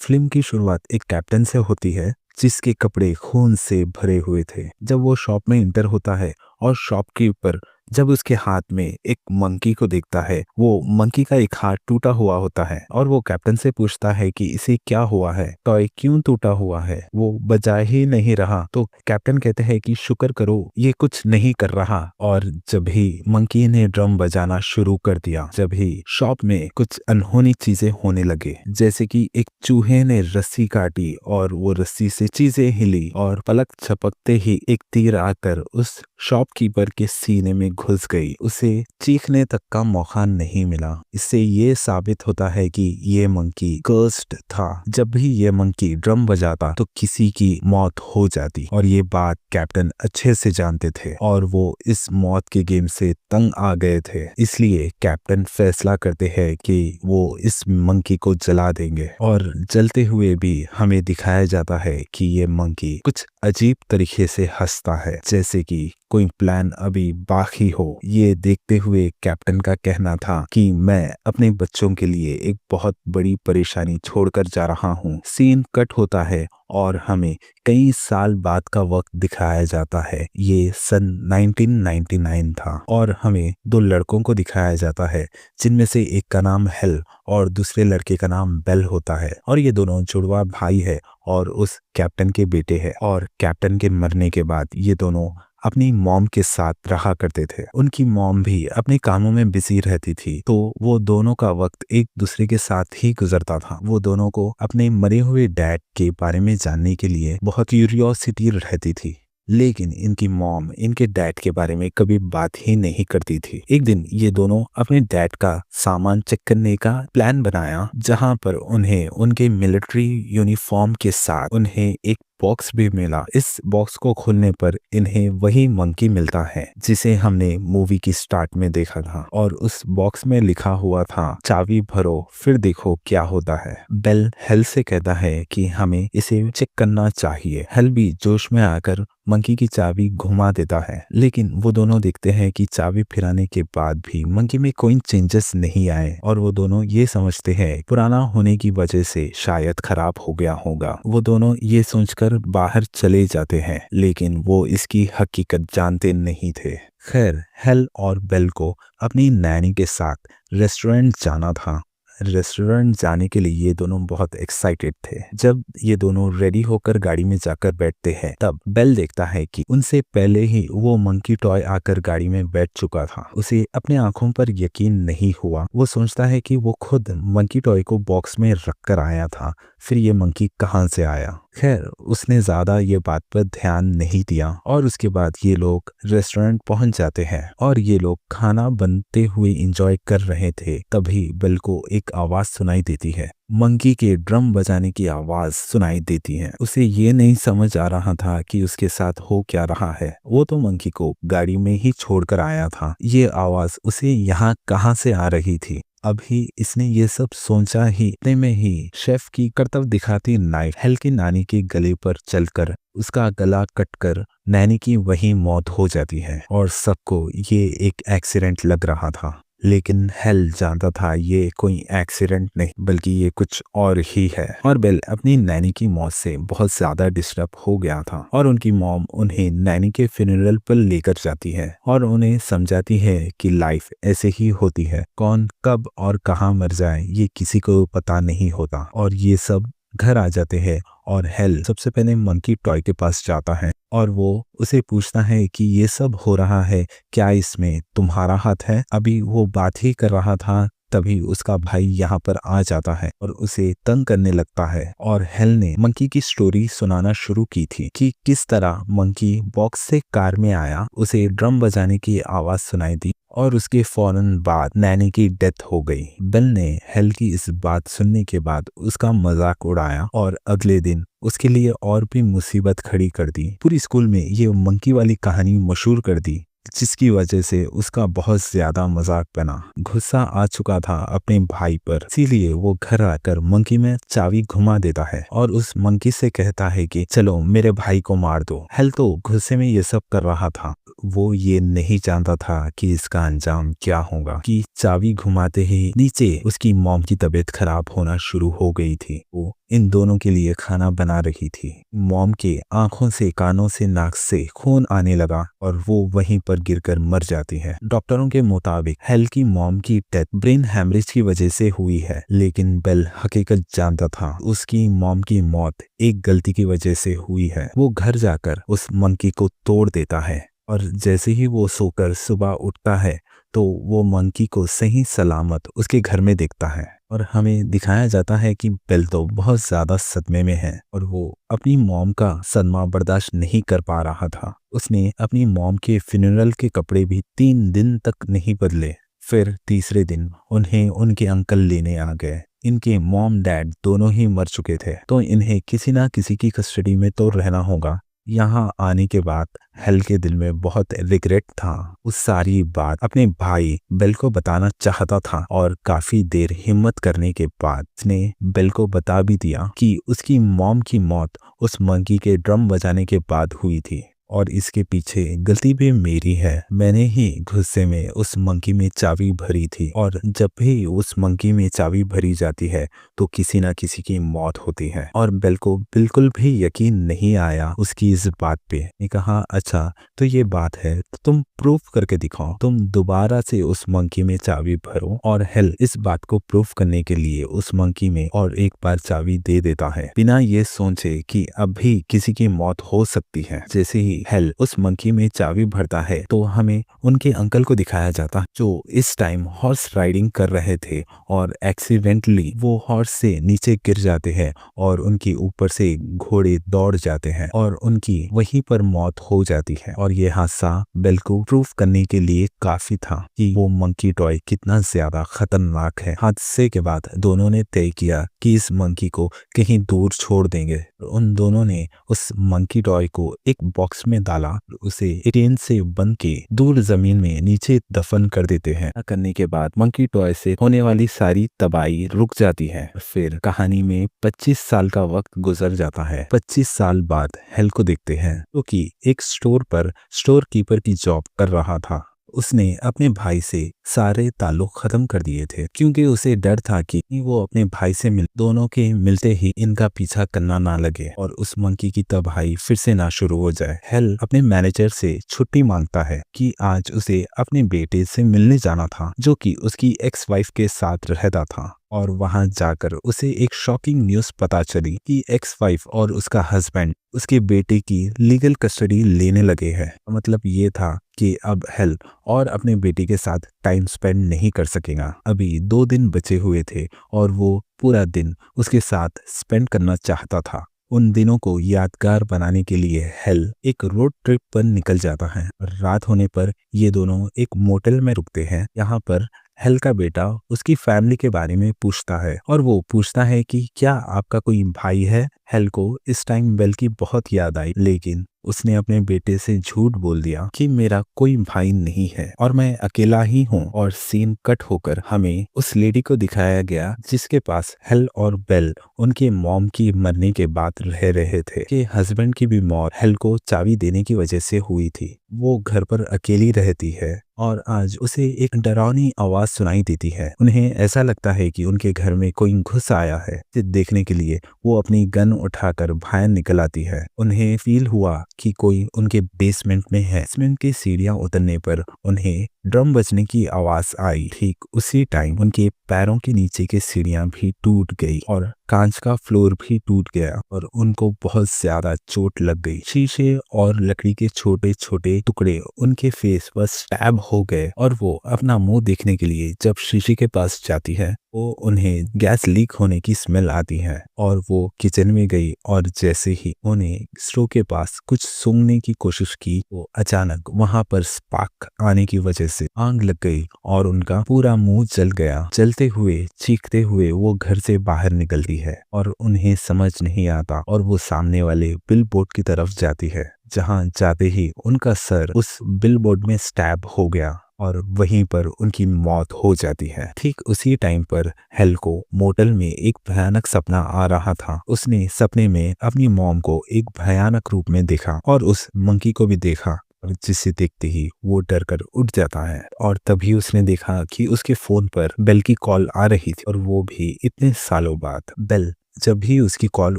Film की शुरुआत एक कैप्टन से होती है जिसके कपड़े खून से भरे हुए थे। जब वो शॉप में इंटर होता है और शॉपकीपर जब उसके हाथ में एक मंकी को देखता है, वो मंकी का एक हाथ टूटा हुआ होता है और वो कैप्टन से पूछता है कि इसे क्या हुआ है, टॉय क्यों टूटा हुआ है, वो बजा ही नहीं रहा। तो कैप्टन कहते हैं कि शुक्र करो ये कुछ नहीं कर रहा। और जब ही मंकी ने ड्रम बजाना शुरू कर दिया, जब ही शॉप में कुछ अनहोनी चीजें होने लगे, जैसे कि एक चूहे ने रस्सी काटी और वो रस्सी से चीजें हिली और पलक झपकते ही एक तीर आकर उस शॉपकीपर के सीने में घुस गई। उसे चीखने तक का मौका नहीं मिला। इससे ये साबित होता है कि ये मंकी कर्स्ड था। जब भी ये मंकी ड्रम बजाता तो किसी की मौत हो जाती और ये बात कैप्टन अच्छे से जानते थे और वो इस मौत के गेम से तंग आ गए थे। इसलिए कैप्टन फैसला करते हैं कि वो इस मंकी को जला देंगे और जलते हुए भी हमें दिखाया जाता है कि ये मंकी कुछ अजीब तरीके से हंसता है, जैसे कि कोई प्लान अभी बाकी हो। ये देखते हुए कैप्टन का कहना था कि मैं अपने बच्चों के लिए एक बहुत बड़ी परेशानी छोड़कर जा रहा हूँ। सीन कट होता है और हमें कई साल बाद का वक्त दिखाया जाता है। ये सन 1999 था और हमें दो लड़कों को दिखाया जाता है जिनमें से एक का नाम हेल और दूसरे लड़के का नाम बेल होता है और ये दोनों जुड़वा भाई है और उस कैप्टन के बेटे हैं। और कैप्टन के मरने के बाद ये दोनों अपनी मॉम के साथ रहा करते थे। उनकी मॉम भी अपने कामों में बिजी रहती थी, तो वो दोनों का वक्त एक दूसरे के साथ ही गुजरता था। वो दोनों को अपने मरे हुए डैड के बारे में जानने के लिए बहुत क्यूरियोसिटी रहती थी, लेकिन इनकी मॉम इनके डैड के बारे में कभी बात ही नहीं करती थी। एक दिन ये दोनों अपने डैड का सामान चेक करने का प्लान बनाया, जहां पर उन्हें उनके मिलिट्री यूनिफॉर्म के साथ उन्हें एक बॉक्स भी मिला। इस बॉक्स को खोलने पर इन्हें वही मंकी मिलता है जिसे हमने मूवी की स्टार्ट में देखा था और उस बॉक्स में लिखा हुआ था चाबी भरो फिर देखो क्या होता है। बेल हेल से कहता है कि हमें इसे चेक करना चाहिए। हेल भी जोश में आकर मंकी की चाबी घुमा देता है, लेकिन वो दोनों देखते हैं कि चाबी फिराने के बाद भी मंकी में कोई चेंजेस नहीं आए और वो दोनों ये समझते हैं पुराना होने की वजह से शायद खराब हो गया होगा। वो दोनों ये सोचकर बाहर चले जाते हैं, लेकिन वो इसकी हकीकत जानते नहीं थे। खैर, हेल और बेल को अपनी नैनी के साथ रेस्टोरेंट जाना था। रेस्टोरेंट जाने के लिए ये दोनों बहुत एक्साइटेड थे। जब ये दोनों रेडी होकर गाड़ी में जाकर बैठते हैं, तब बेल देखता है कि उनसे पहले ही वो मंकी टॉय आकर गाड़ी में बैठ चुका था। उसे अपने आंखों पर यकीन नहीं हुआ। वो सोचता है कि वो खुद मंकी टॉय को बॉक्स में रख कर आया था, फिर ये मंकी कहाँ से आया। खैर, उसने ज्यादा ये बात पर ध्यान नहीं दिया और उसके बाद ये लोग रेस्टोरेंट पहुंच जाते हैं और ये लोग खाना बनते हुए एंजॉय कर रहे थे। तभी बेल को एक आवाज सुनाई देती है। मंकी के ड्रम बजाने की आवाज सुनाई देती है। उसे ये नहीं समझ आ रहा था कि उसके साथ हो क्या रहा है। वो तो मंकी को गाड़ी में ही छोड़कर आया था। ये आवाज उसे यहाँ कहाँ से आ रही थी। अभी इसने ये सब सोचा ही इतने में ही शेफ की करतब दिखाती नाइफ हेल की नानी के गले पर चलकर उसका गला कटकर नैनी की वही मौत हो जाती है और सबको ये एक एक्सीडेंट लग रहा था। लेकिन हेल जानता था ये कोई एक्सीडेंट नहीं बल्कि ये कुछ और ही है। और बेल अपनी नैनी की मौत से बहुत ज्यादा डिस्टर्ब हो गया था और उनकी मॉम उन्हें नैनी के फ्यूनरल पर लेकर जाती है और उन्हें समझाती है कि लाइफ ऐसे ही होती है, कौन कब और कहाँ मर जाए ये किसी को पता नहीं होता। और ये सब घर आ जाते हैं और हेल सबसे पहले मंकी टॉय के पास जाता है और वो उसे पूछता है कि ये सब हो रहा है, क्या इसमें तुम्हारा हाथ है। अभी वो बात ही कर रहा था, तभी उसका भाई यहाँ पर आ जाता है और उसे तंग करने लगता है। और हेल ने मंकी की स्टोरी सुनाना शुरू की थी कि किस तरह मंकी बॉक्स से कार में आया, उसे ड्रम बजाने की आवाज सुनाई दी और उसके फौरन बाद नैनी की डेथ हो गई। बेल ने हेल की इस बात सुनने के बाद उसका मजाक उड़ाया और अगले दिन उसके लिए और भी मुसीबत खड़ी कर दी। पूरी स्कूल में ये मंकी वाली कहानी मशहूर कर दी, जिसकी वजह से उसका बहुत ज्यादा मजाक बना। गुस्सा आ चुका था अपने भाई पर, इसीलिए वो घर आकर मंकी में चाबी घुमा देता है और उस मंकी से कहता है कि चलो मेरे भाई को मार दो। हेल तो गुस्से में ये सब कर रहा था। वो ये नहीं जानता था कि इसका अंजाम क्या होगा कि चाबी घुमाते ही नीचे उसकी मॉम की तबीयत खराब होना शुरू हो गई थी। वो इन दोनों के लिए खाना बना रही थी। मॉम के आंखों से, कानों से, नाक से खून आने लगा और वो वहीं पर गिरकर मर जाती है। डॉक्टरों के मुताबिक हेल की मॉम की डेथ ब्रेन हैमरेज की वजह से हुई है, लेकिन बेल हकीकत जानता था उसकी मॉम की मौत एक गलती की वजह से हुई है। वो घर जाकर उस मंकी को तोड़ देता है और जैसे ही वो सोकर सुबह उठता है तो वो मंकी को सही सलामत उसके घर में देखता है और हमें दिखाया जाता है कि बेल तो बहुत ज्यादा सदमे में है और वो अपनी मॉम का सदमा बर्दाश्त नहीं कर पा रहा था। उसने अपनी मॉम के फ्यूनरल के कपड़े भी 3 दिन तक नहीं बदले। फिर तीसरे दिन उन्हें उनके अंकल लेने आ गए। इनके मॉम डैड दोनों ही मर चुके थे, तो इन्हें किसी ना किसी की कस्टडी में तो रहना होगा। यहाँ आने के बाद हेल के दिल में बहुत रिग्रेट था। उस सारी बात अपने भाई बेल को बताना चाहता था और काफी देर हिम्मत करने के बाद उसने बेल को बता भी दिया कि उसकी मॉम की मौत उस मंकी के ड्रम बजाने के बाद हुई थी और इसके पीछे गलती भी मेरी है। मैंने ही गुस्से में उस मंकी में चाबी भरी थी और जब भी उस मंकी में चाबी भरी जाती है तो किसी ना किसी की मौत होती है। और बेल को बिल्कुल भी यकीन नहीं आया उसकी इस बात पे। ने कहा अच्छा तो ये बात है तो तुम प्रूफ करके दिखाओ, तुम दोबारा से उस मंकी में चाबी भरो। और हेल इस बात को प्रूफ करने के लिए उस मंकी में और एक बार चाबी दे देता है बिना ये सोचे कि अब भी किसी की मौत हो सकती है। जैसे ही हेल उस मंकी में चाबी भरता है तो हमें उनके अंकल को दिखाया जाता जो इस टाइम हॉर्स राइडिंग कर रहे थे और एक्सीडेंटली वो हॉर्स से नीचे गिर जाते हैं और उनके ऊपर से घोड़े दौड़ जाते हैं और उनकी वहीं पर मौत हो जाती है। और ये हादसा बेल को प्रूफ करने के लिए काफी था कि वो मंकी टॉय कितना ज्यादा खतरनाक है। हादसे के बाद दोनों ने तय किया कि इस मंकी को कहीं दूर छोड़ देंगे। उन दोनों ने उस मंकी टॉय को एक बॉक्स में डाला, उसे टेन से बंद के दूर जमीन में नीचे दफन कर देते हैं। करने के बाद मंकी टॉय से होने वाली सारी तबाही रुक जाती है। फिर कहानी में 25 साल का वक्त गुजर जाता है। 25 साल बाद हेल को देखते हैं जो कि एक स्टोर पर स्टोर कीपर की जॉब कर रहा था। उसने अपने भाई से सारे ताल्लुक खत्म कर दिए थे क्योंकि उसे डर था कि वो अपने भाई से दोनों के मिलते ही इनका पीछा करना ना लगे और उस मंकी की तबाही फिर से ना शुरू हो जाए। हेल अपने मैनेजर से छुट्टी मांगता है कि आज उसे अपने बेटे से मिलने जाना था जो कि उसकी एक्स वाइफ के साथ रहता था। और वहां जाकर उसे एक शॉकिंग न्यूज पता चली कि एक्स वाइफ और उसका हस्बैंड उसके बेटे की लीगल कस्टडी लेने लगे हैं। मतलब ये था कि अब हेल और अपने बेटे के साथ टाइम स्पेंड नहीं कर सकेगा। अभी 2 दिन बचे हुए थे और वो पूरा दिन उसके साथ स्पेंड करना चाहता था। उन दिनों को यादगार बनाने के लिए हेल एक रोड ट्रिप पर निकल जाता है। रात होने पर ये दोनों एक मोटेल में रुकते हैं। यहाँ पर हेल का बेटा उसकी फैमिली के बारे में पूछता है और वो पूछता है कि क्या आपका कोई भाई है। हेल को इस टाइम बेल की बहुत याद आई, लेकिन उसने अपने बेटे से झूठ बोल दिया कि मेरा कोई भाई नहीं है और मैं अकेला ही हूँ। और सीन कट होकर हमें उस लेडी को दिखाया गया जिसके पास हेल और बेल उनके मॉम की मरने के बाद रह रहे थे कि हस्बैंड की भी मौत हेल को चाबी देने की वजह से हुई थी। वो घर पर अकेली रहती है और आज उसे एक डरावनी आवाज सुनाई देती है। उन्हें ऐसा लगता है कि उनके घर में कोई घुस आया है। इसे देखने के लिए वो अपनी गन उठाकर बाहर निकल आती है। उन्हें फील हुआ कि कोई उनके बेसमेंट में है। बेसमेंट की सीढ़ियां उतरने पर उन्हें ड्रम बजने की आवाज आई। ठीक उसी टाइम उनके पैरों के नीचे की सीढ़ियां भी टूट गई और कांच का फ्लोर भी टूट गया और उनको बहुत ज्यादा चोट लग गई। शीशे और लकड़ी के छोटे छोटे टुकड़े उनके फेस पर स्टैब हो गए और वो अपना मुंह देखने के लिए जब शीशे के पास जाती है वो उन्हें गैस लीक होने की स्मेल आती है और वो किचन में गई और जैसे ही उन्हें स्टोव के पास कुछ सूंघने की कोशिश की वो अचानक वहां पर स्पार्क आने की वजह से आग लग गई और उनका पूरा मुंह जल गया। जलते हुए चीखते हुए वो घर से बाहर निकलती है और उन्हें समझ नहीं आता और वो सामने वाले बिलबोर्ड की तरफ जाती है जहां जाते ही उनका सर उस बिलबोर्ड में स्टैब हो गया और वहीं पर उनकी मौत हो जाती है। ठीक उसी टाइम पर हेल को मोटल में एक भयानक सपना आ रहा था। उसने सपने में अपनी मॉम को एक भयानक रूप में देखा और उस मंकी को भी देखा और जिसे देखते ही वो डर कर उठ जाता है और तभी उसने देखा कि उसके फोन पर बेल की कॉल आ रही थी और वो भी इतने सालों बाद। बेल जब भी उसकी कॉल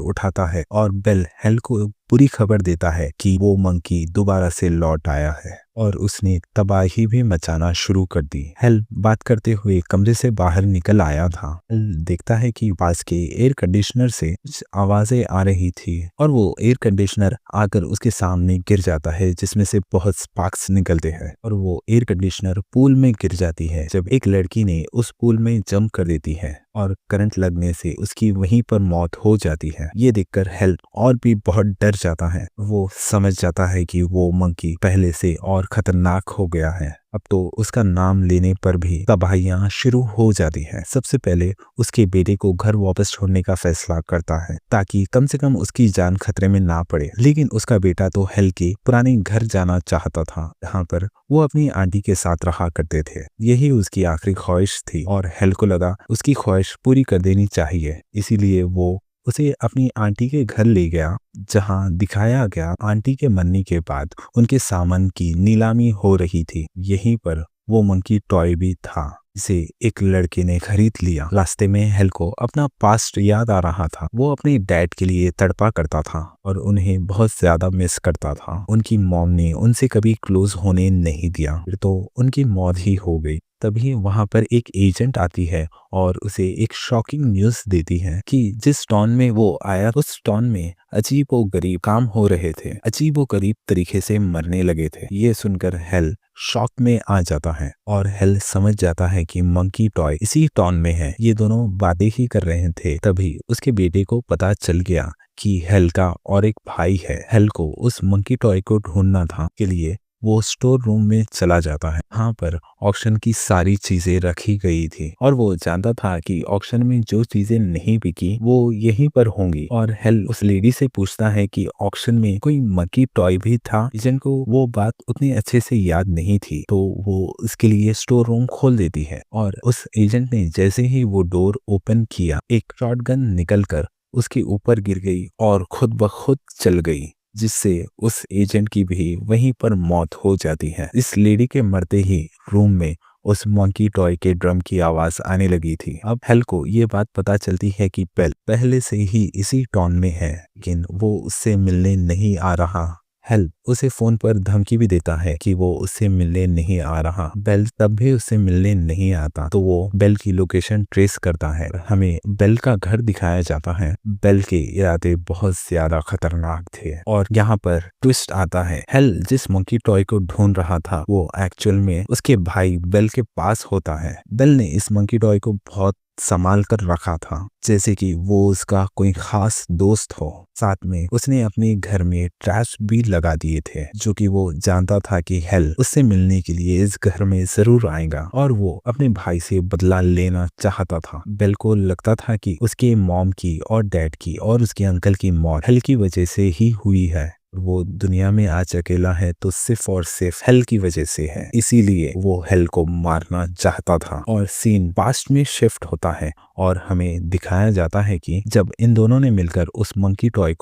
उठाता है और बेल हेल को बुरी खबर देता है कि वो मंकी दोबारा से लौट आया है और उसने तबाही भी मचाना शुरू कर दी। हेल बात करते हुए कमरे से बाहर निकल आया था। हेल देखता है कि पास के एयर कंडीशनर से कुछ आवाजें आ रही थी और वो एयर कंडीशनर आकर उसके सामने गिर जाता है, जिसमें से बहुत स्पार्क्स निकलते हैं और वो एयर कंडीशनर पूल में गिर जाती है। जब एक लड़की ने उस पूल में जंप कर देती है और करंट लगने से उसकी वहीं पर मौत हो जाती है। ये देखकर हेल और भी बहुत डर जाता है। वो समझ जाता है कि वो मंकी पहले से और खतरनाक हो गया है। अब तो उसका नाम लेने पर भी तबाहियां शुरू हो जाती है। सबसे पहले उसके बेटे को घर वापस छोड़ने का फैसला करता है ताकि कम से कम उसकी जान खतरे में ना पड़े, लेकिन उसका बेटा तो हेल के पुराने घर जाना चाहता था, जहाँ पर वो अपनी आंटी के साथ रहा करते थे। यही उसकी आखिरी ख्वाहिश थी और हेल को लगा उसकी ख्वाहिश पूरी कर देनी चाहिए। इसीलिए वो उसे अपनी आंटी के घर ले गया, जहां दिखाया गया आंटी के मरने के बाद उनके सामान की नीलामी हो रही थी। यहीं पर वो मंकी टॉय भी था, जिसे एक लड़के ने खरीद लिया। रास्ते में हेल को अपना पास्ट याद आ रहा था। वो अपने डैड के लिए तड़पा करता था और उन्हें बहुत ज्यादा मिस करता था। उनकी मॉम ने उनसे कभी क्लोज होने नहीं दिया, फिर तो उनकी मौत ही हो गई। तभी वहां पर एक एजेंट आती है और उसे एक शॉकिंग न्यूज देती है कि जिस टाउन में वो आया उस टाउन में अजीबो गरीब काम हो रहे थे, अजीबो गरीब तरीके से मरने लगे थे। ये सुनकर हेल शॉक में आ जाता है और हेल समझ जाता है कि मंकी टॉय इसी टाउन में है। ये दोनों बातें ही कर रहे थे, तभी उसके बेटे को पता चल गया कि हेल का और एक भाई है। हेल को उस मंकी टॉय को ढूंढना था, के लिए वो स्टोर रूम में चला जाता है। यहाँ पर ऑक्शन की सारी चीजें रखी गई थी और वो जानता था कि ऑक्शन में जो चीजें नहीं बिकी वो यहीं पर होंगी। और हेल उस लेडी से पूछता है कि ऑक्शन में कोई मंकी टॉय भी था। एजेंट को वो बात उतनी अच्छे से याद नहीं थी, तो वो उसके लिए स्टोर रूम खोल देती है और उस एजेंट ने जैसे ही वो डोर ओपन किया, एक शॉटगन निकलकर उसके ऊपर गिर गई और खुद ब खुद चल गई, जिससे उस एजेंट की भी वहीं पर मौत हो जाती है। इस लेडी के मरते ही रूम में उस मंकी टॉय के ड्रम की आवाज आने लगी थी। अब हेल को ये बात पता चलती है कि बेल पहले से ही इसी टाउन में है, लेकिन वो उससे मिलने नहीं आ रहा। हेल उसे फोन पर धमकी भी देता है कि वो उससे मिलने नहीं आ रहा। बेल तब भी उससे मिलने नहीं आता, तो वो बेल की लोकेशन ट्रेस करता है। हमें बेल का घर दिखाया जाता है। बेल के इरादे बहुत ज्यादा खतरनाक थे और यहाँ पर ट्विस्ट आता है। हेल जिस मंकी टॉय को ढूंढ रहा था वो एक्चुअल में उसके भाई बेल के पास होता है। बेल ने इस मंकी टॉय को बहुत संभाल कर रखा था, जैसे कि वो उसका कोई खास दोस्त हो। साथ में उसने अपने घर में ट्रैप्स भी लगा दिए थे, जो कि वो जानता था कि हेल उससे मिलने के लिए इस घर में जरूर आएगा और वो अपने भाई से बदला लेना चाहता था। बेल को लगता था कि उसके मॉम की और डैड की और उसके अंकल की मौत हेल की वजह से ही हुई है। वो दुनिया में आज अकेला है तो सिर्फ और सिर्फ हेल की वजह से है, इसीलिए वो हेल को मारना चाहता था। और सीन पास्ट में शिफ्ट होता है और हमें दिखाया जाता है कि जब इन दोनों ने मिलकर उस मंकी टॉय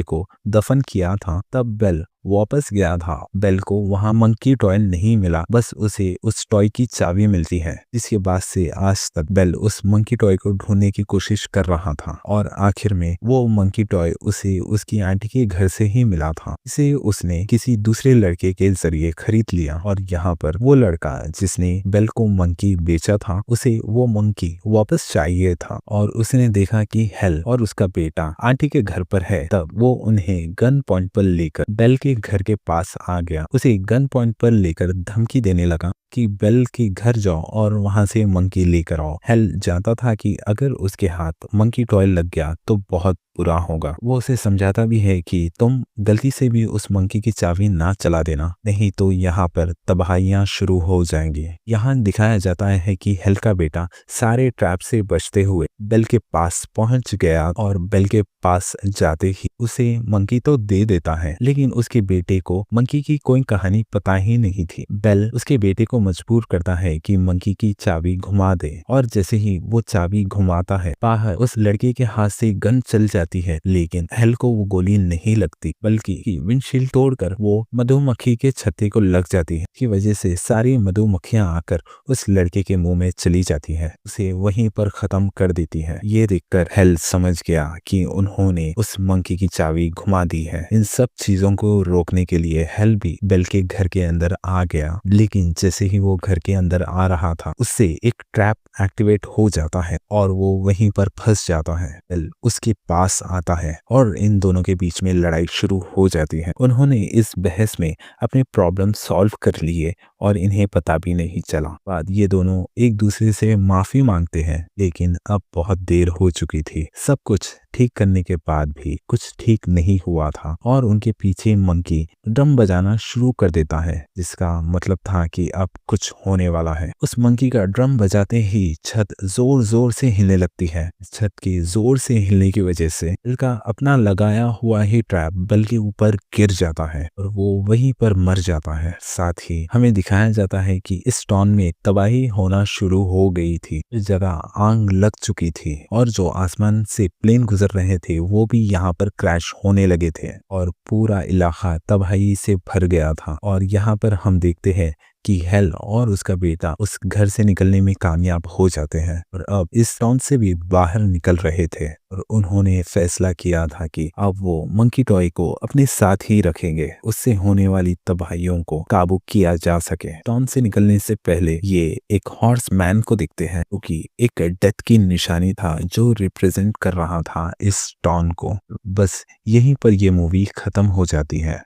को दफन किया था, तब बेल वापस गया था। बेल को वहां मंकी टॉय नहीं मिला, बस उसे उस टॉय की चाबी मिलती है। इसके बाद से आज तक बेल उस मंकी टॉय को ढूंढने की कोशिश कर रहा था और आखिर में वो मंकी टॉय उसे उसकी आंटी के घर से ही मिला था। इसे उसने किसी दूसरे लड़के के जरिए खरीद लिया और यहाँ पर वो लड़का जिसने बेल को मंकी बेचा था, उसे वो मंकी वापस चाहिए था और उसने देखा कि हेल और उसका बेटा आंटी के घर पर है। तब वो उन्हें गन पॉइंट पर लेकर बेल के घर के पास आ गया। उसे गन पॉइंट पर लेकर धमकी देने लगा कि बेल के घर जाओ और वहां से मंकी लेकर आओ। हेल जानता था कि अगर उसके हाथ मंकी टॉय लग गया तो बहुत बुरा होगा। वो उसे समझाता भी है कि तुम गलती से भी उस मंकी की चाबी ना चला देना, नहीं तो यहाँ पर तबाहियां शुरू हो जाएंगी। यहाँ दिखाया जाता है कि हेल का बेटा सारे ट्रैप से बचते हुए बेल के पास पहुंच गया और बेल के पास जाते ही उसे मंकी तो दे देता है, लेकिन उसके बेटे को मंकी की कोई कहानी पता ही नहीं थी। बेल उसके बेटे को को मजबूर करता है कि मंकी की चाबी घुमा दे, और जैसे ही वो चाबी घुमाता है बाहर उस लड़के के हाथ से गन चल जाती है, लेकिन हेल को वो गोली नहीं लगती बल्कि विंडशील्ड तोड़कर वो मधुमक्खी के छत्ते को लग जाती है। की वजह से सारी मधुमक्खियां आकर उस लड़के के मुंह में चली जाती है, उसे वहीं पर खत्म कर देती है। ये देखकर हेल समझ गया कि उन्होंने उस मंकी की चाबी घुमा दी है। इन सब चीजों को रोकने के लिए हेल भी बेल के घर के अंदर आ गया, लेकिन जैसे ही वो घर के अंदर आ रहा था उससे एक ट्रैप एक्टिवेट हो जाता है और वो वहीं पर फंस जाता है। बेल उसके पास आता है और इन दोनों के बीच में लड़ाई शुरू हो जाती है। उन्होंने इस बहस में अपने प्रॉब्लम सॉल्व कर लिए और इन्हें पता भी नहीं चला। बाद ये दोनों एक दूसरे से माफी मांगते हैं, लेकिन अब बहुत देर हो चुकी थी। सब कुछ ठीक करने के बाद भी कुछ ठीक नहीं हुआ था और उनके पीछे मंकी ड्रम बजाना शुरू कर देता है, जिसका मतलब था कि अब कुछ होने वाला है। उस मंकी का ड्रम बजाते ही छत जोर जोर से हिलने लगती है। छत के जोर से हिलने की वजह से बेल का अपना लगाया हुआ ही ट्रैप बेल के ऊपर गिर जाता है और वो वहीं पर मर जाता है। साथ ही हमें दिखाया जाता है कि इस टाउन में तबाही होना शुरू हो गई थी। इस जगह आग लग चुकी थी और जो आसमान से प्लेन गुजर रहे थे वो भी यहाँ पर क्रैश होने लगे थे और पूरा इलाका तबाही से भर गया था। और यहाँ पर हम देखते हैं कि हेल और उसका बेटा उस घर से निकलने में कामयाब हो जाते हैं और अब इस टाउन से भी बाहर निकल रहे थे और उन्होंने फैसला किया था कि अब वो मंकी टॉय को अपने साथ ही रखेंगे, उससे होने वाली तबाहियों को काबू किया जा सके। टाउन से निकलने से पहले ये एक हॉर्स मैन को देखते हैं, क्योंकि एक डेथ की निशानी था जो रिप्रेजेंट कर रहा था इस टाउन को। बस यहीं पर ये मूवी खत्म हो जाती है।